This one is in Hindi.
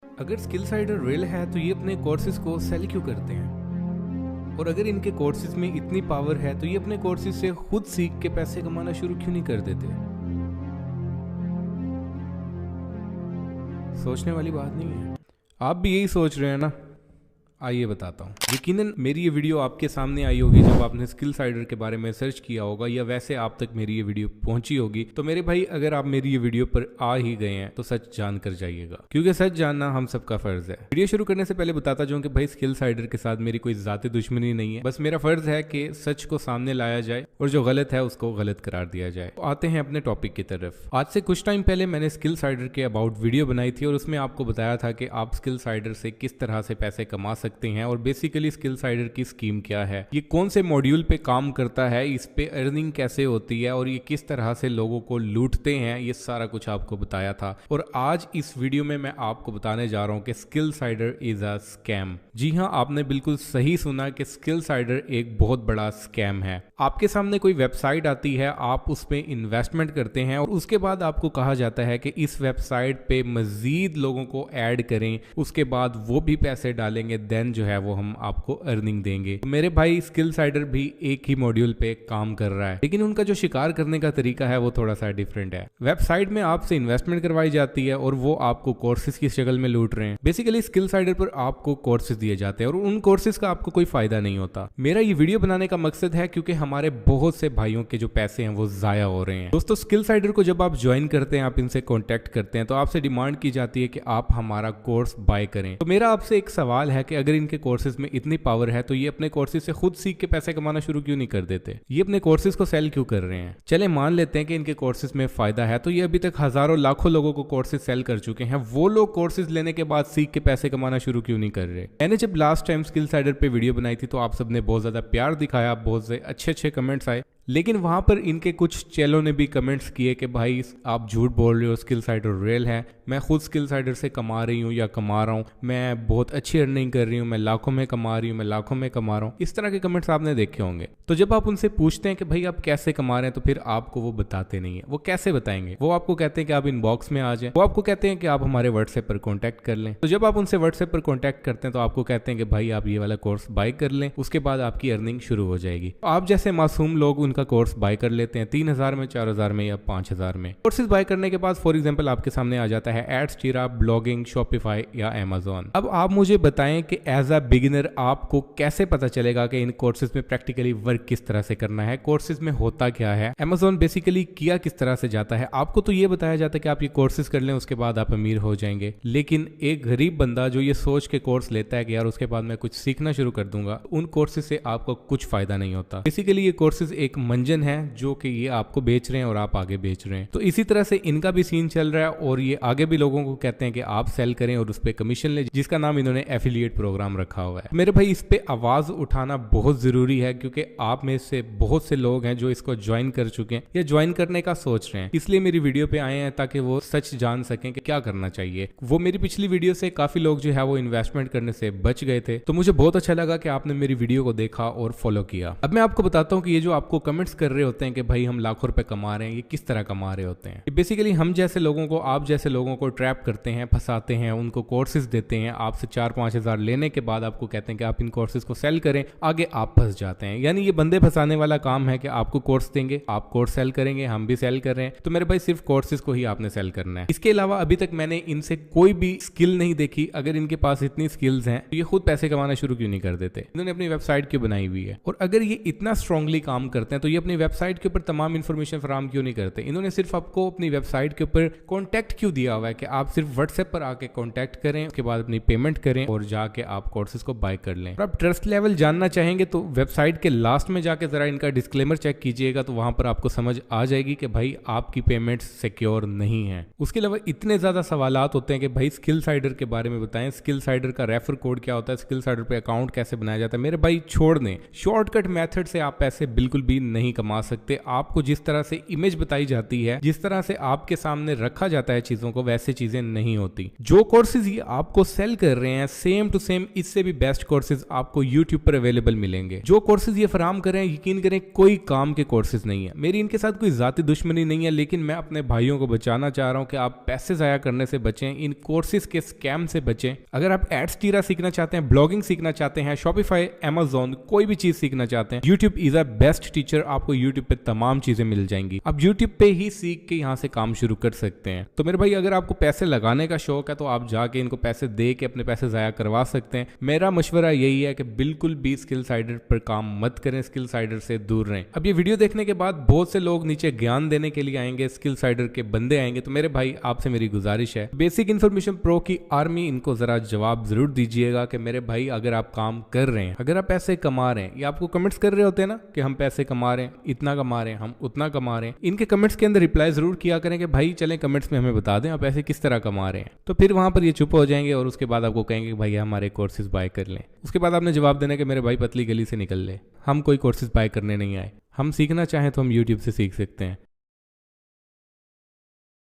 अगर स्किल साइडर रियल है तो ये अपने कोर्सेज को सेल क्यों करते हैं? और अगर इनके कोर्सेज में इतनी पावर है तो ये अपने कोर्सेज से खुद सीख के पैसे कमाना शुरू क्यों नहीं कर देते? सोचने वाली बात नहीं है। आप भी यही सोच रहे हैं ना? आइए बताता हूँ। यकीनन मेरी ये वीडियो आपके सामने आई होगी जब आपने स्किल साइडर के बारे में सर्च किया होगा, या वैसे आप तक मेरी ये वीडियो पहुंची होगी। तो मेरे भाई, अगर आप मेरी ये वीडियो पर आ ही गए हैं तो सच जान कर जाइएगा, क्योंकि सच जानना हम सबका फर्ज है। वीडियो शुरू करने से पहले बताता जाऊँ कि भाई स्किल साइडर के साथ मेरी कोई जाती दुश्मनी नहीं है। बस मेरा फर्ज है कि सच को सामने लाया जाए और जो गलत है उसको गलत करार दिया जाए। तो आते हैं अपने टॉपिक की तरफ। आज से कुछ टाइम पहले मैंने स्किल साइडर के अबाउट वीडियो बनाई थी और उसमें आपको बताया था कि आप स्किल साइडर से किस तरह से पैसे कमा सकते हैं और बेसिकली स्किल साइडर की स्कीम क्या है, ये कौन से मॉड्यूल पे काम करता है, इस पे अर्निंग कैसे होती है और ये किस तरह से लोगों को लूटते हैं, ये सारा कुछ आपको बताया था। और आज इस वीडियो में मैं आपको बताने जा रहा हूं कि skill sider is a scam. जी हां, आपने बिल्कुल सही सुना कि स्किल साइडर एक बहुत बड़ा स्कैम है। आपके सामने कोई वेबसाइट आती है, आप उस पे इन्वेस्टमेंट करते हैं और उसके बाद आपको कहा जाता है कि इस वेबसाइट पे मजीद लोगों को ऐड करें, उसके बाद वो भी पैसे डालेंगे, देन जो है वो हम आपको अर्निंग देंगे। तो मेरे भाई, स्किल साइडर भी एक ही मॉड्यूल पे काम कर रहा है, लेकिन उनका जो शिकार करने का तरीका है वो थोड़ा सा डिफरेंट है। वेबसाइट में आपसे इन्वेस्टमेंट करवाई जाती है और वो आपको कोर्सेज की शक्ल में लूट रहे हैं। बेसिकली स्किल साइडर पर आपको कोर्सेज दिए जाते हैं और उन कोर्सेज का आपको कोई फायदा नहीं होता। मेरा ये वीडियो बनाने का मकसद है क्योंकि हमारे बहुत से भाइयों के जो पैसे हैं वो जाया हो रहे हैं। दोस्तों, स्किल साइडर को जब आप ज्वाइन करते हैं, आप इनसे कॉन्टेक्ट करते हैं, तो आपसे डिमांड की जाती है कि आप हमारा कोर्स बाय करें। तो मेरा आपसे एक सवाल है कि अगर इनके कोर्सेज में इतनी पावर है तो ये अपने कोर्सेज से खुद सीख के पैसे कमाना शुरू क्यों नहीं कर देते? ये अपने कोर्सेज को सेल क्यों कर रहे हैं? चले मान लेते हैं कि इनके कोर्सेज में फायदा है, तो ये अभी तक हजारों लाखों लोगों को कोर्सेज सेल कर चुके हैं। वो लोग कोर्सेज लेने के बाद सीख के पैसे कमाना शुरू क्यों नहीं कर रहे? मैंने जब लास्ट टाइम स्किल साइडर पे वीडियो बनाई थी तो आप सबने बहुत ज्यादा प्यार दिखाया, बहुत से अच्छे अच्छे कमेंट्स आए, लेकिन वहां पर इनके कुछ चैनलों ने भी कमेंट्स किए कि भाई आप झूठ बोल रहे हो, स्किल साइडर रियल है, मैं खुद स्किल साइडर से कमा रही हूँ या कमा रहा हूँ, मैं बहुत अच्छी अर्निंग कर रही हूँ, मैं लाखों में कमा रही हूँ, मैं लाखों में कमा रहा हूँ। इस तरह के कमेंट्स आपने देखे होंगे। तो जब आप उनसे पूछते हैं कि भाई आप कैसे कमा रहे हैं, तो फिर आपको वो बताते नहीं है। वो कैसे बताएंगे? वो आपको कहते हैं कि आप इनबॉक्स में आ जाए, वो आपको कहते हैं कि आप हमारे व्हाट्सएप पर कॉन्टैक्ट कर लें। तो जब आप उनसे व्हाट्सएप पर कॉन्टैक्ट करते हैं तो आपको कहते हैं कि भाई आप ये वाला कोर्स बाय कर लें, उसके बाद आपकी अर्निंग शुरू हो जाएगी। आप जैसे मासूम लोग उनका कोर्स बाय कर लेते हैं 3000 में, 4000 में या 5000 में। कोर्सेज बाय करने के बाद फॉर एग्जांपल आपके सामने आ जाता है एड्स, जीरा, ब्लॉगिंग, शॉपिफाई या अमेज़न। अब आप मुझे बताएं कि एज अ बिगिनर आपको कैसे पता चलेगा कि इन कोर्सेज में प्रैक्टिकली वर्क किस तरह से करना है, कोर्सेज में होता क्या है, अमेज़न बेसिकली किया किस तरह से जाता है। आपको तो ये बताया जाता है कि आप ये कोर्सेज कर लें, उसके बाद आप अमीर हो जाएंगे। लेकिन एक गरीब बंदा जो ये सोच के कोर्स लेता है कि यार उसके बाद मैं कुछ सीखना शुरू कर दूंगा, उन कोर्सेज से आपको कुछ फायदा नहीं होता। बेसिकली ये कोर्सेज एक मंजन है जो कि ये आपको बेच रहे हैं और आप आगे बेच रहे हैं। तो इसी तरह से इनका भी सीन चल रहा है और ये आगे भी लोगों को कहते हैं कि आप सेल करें और उस पे कमीशन लें, जिसका नाम इन्होंने एफिलिएट प्रोग्राम रखा हुआ है। मेरे भाई, इस पे आवाज उठाना बहुत जरूरी है क्योंकि आप में से बहुत से लोग हैं जो इसको ज्वाइन कर चुके हैं या ज्वाइन करने का सोच रहे हैं। इसलिए मेरी वीडियो पे आए हैं ताकि वो सच जान सकें कि क्या करना चाहिए। वो मेरी पिछली वीडियो से काफी लोग जो है वो इन्वेस्टमेंट करने से बच गए थे, तो मुझे बहुत अच्छा लगा कि आपने मेरी वीडियो को देखा और फॉलो किया। अब मैं आपको बताता हूँ कि ये जो आपको कमेंट्स कर रहे होते हैं कि भाई हम लाखों रुपए कमा रहे हैं, ये किस तरह कमा रहे होते हैं। बेसिकली हम जैसे लोगों को, आप जैसे लोगों को ट्रैप करते हैं, फंसाते हैं, उनको कोर्सेज देते हैं, आपसे 4-5 हजार लेने के बाद आपको कहते हैं कि आप इन कोर्सेज को सेल करें, आगे आप फंस जाते हैं। यानी ये बंदे फंसाने वाला काम है कि आपको कोर्स देंगे, आप कोर्स सेल करेंगे, हम भी सेल कर रहे हैं। तो मेरे भाई, सिर्फ कोर्सेज को ही आपने सेल करना है। इसके अलावा अभी तक मैंने इनसे कोई भी स्किल नहीं देखी। अगर इनके पास इतनी स्किल्स हैं तो ये खुद पैसे कमाना शुरू क्यों नहीं कर देते? इन्होंने अपनी वेबसाइट क्यों बनाई हुई है? और अगर ये इतना स्ट्रांगली काम करते हैं तो ये अपनी वेबसाइट के ऊपर तमाम इंफॉर्मेशन फराहम क्यों नहीं करते? इन्होंने सिर्फ आपको अपनी वेबसाइट के ऊपर कॉन्टैक्ट क्यों दिया हुआ है कि आप सिर्फ व्हाट्सएप पर आके कॉन्टैक्ट करें, उसके बाद अपनी पेमेंट करें और जाके आप कोर्सेज को बाय कर लें। और आप ट्रस्ट लेवल जानना चाहेंगे तो वेबसाइट के लास्ट में जाके जरा इनका डिस्क्लेमर चेक कीजिएगा, तो वहां पर आपको समझ आ जाएगी कि भाई आपकी पेमेंट सिक्योर नहीं है। उसके अलावा इतने ज्यादा सवालात होते हैं कि भाई स्किल साइडर के बारे में बताएं, स्किल साइडर का रेफर कोड क्या होता है, स्किल साइडर पे अकाउंट कैसे बनाया जाता है। मेरे भाई छोड़ दें, शॉर्टकट मेथड से आप पैसे बिल्कुल भी नहीं कमा सकते। आपको जिस तरह से इमेज बताई जाती है, जिस तरह से आपके सामने रखा जाता है चीजों को, वैसे चीजें नहीं होती। जो कोर्सेज ये आपको सेल कर रहे हैं सेम टू सेम इससे भी बेस्ट कोर्सेज आपको यूट्यूब पर अवेलेबल मिलेंगे। जो कोर्सेज ये फराहम कर रहे हैं, यकीन करें कोई काम के कोर्सेज नहीं है। मेरी इनके साथ कोई जाती दुश्मनी नहीं है, लेकिन मैं अपने भाइयों को बचाना चाह रहा हूं कि आप पैसे जाया करने से बचें, इन कोर्सेज के स्कैम से बचें। अगर आप एड्सटीरा सीखना चाहते हैं, ब्लॉगिंग सीखना चाहते हैं, शॉपिफाई, अमेज़न, कोई भी चीज सीखना चाहते हैं, YouTube is a best teacher. आपको यूट्यूब पे तमाम चीजें मिल जाएंगी। आप यूट्यूब पे ही सीख के यहाँ से काम शुरू कर सकते हैं। तो मेरे भाई, अगर आपको पैसे लगाने का शौक है तो आप जाके इनको पैसे दे के अपने पैसे जाया करवा सकते हैं। मेरा मशवरा यही है कि बिल्कुल भी स्किल साइडर पर काम मत करें, स्किल साइडर से दूर रहें। अब ये वीडियो देखने के बाद बहुत से लोग नीचे ज्ञान देने के लिए आएंगे, स्किल साइडर के बंदे आएंगे। तो मेरे भाई, आपसे मेरी गुजारिश है, बेसिक इन्फॉर्मेशन प्रो की आर्मी इनको जरा जवाब जरूर दीजिएगा कि मेरे भाई, अगर आप काम कर रहे हैं, अगर आप पैसे कमा रहे हैं, या आपको कमेंट्स कर रहे होते हैं ना कि हम पैसे कमा रहे हैं, इतना कमा रहे हैं, हम उतना कमा रहे हैं, इनके कमेंट्स के अंदर रिप्लाई जरूर किया करें कि भाई चलें कमेंट्स में हमें बता दें आप पैसे किस तरह कमा रहे हैं। तो फिर वहां पर ये चुप हो जाएंगे और उसके बाद आपको कहेंगे भाई हमारे कोर्सेज बाय कर लें। उसके बाद आपने जवाब देना कि मेरे भाई पतली गली से निकल ले, हम कोई कोर्सेज बाय करने नहीं आए, हम सीखना चाहें तो हम यूट्यूब से सीख सकते हैं।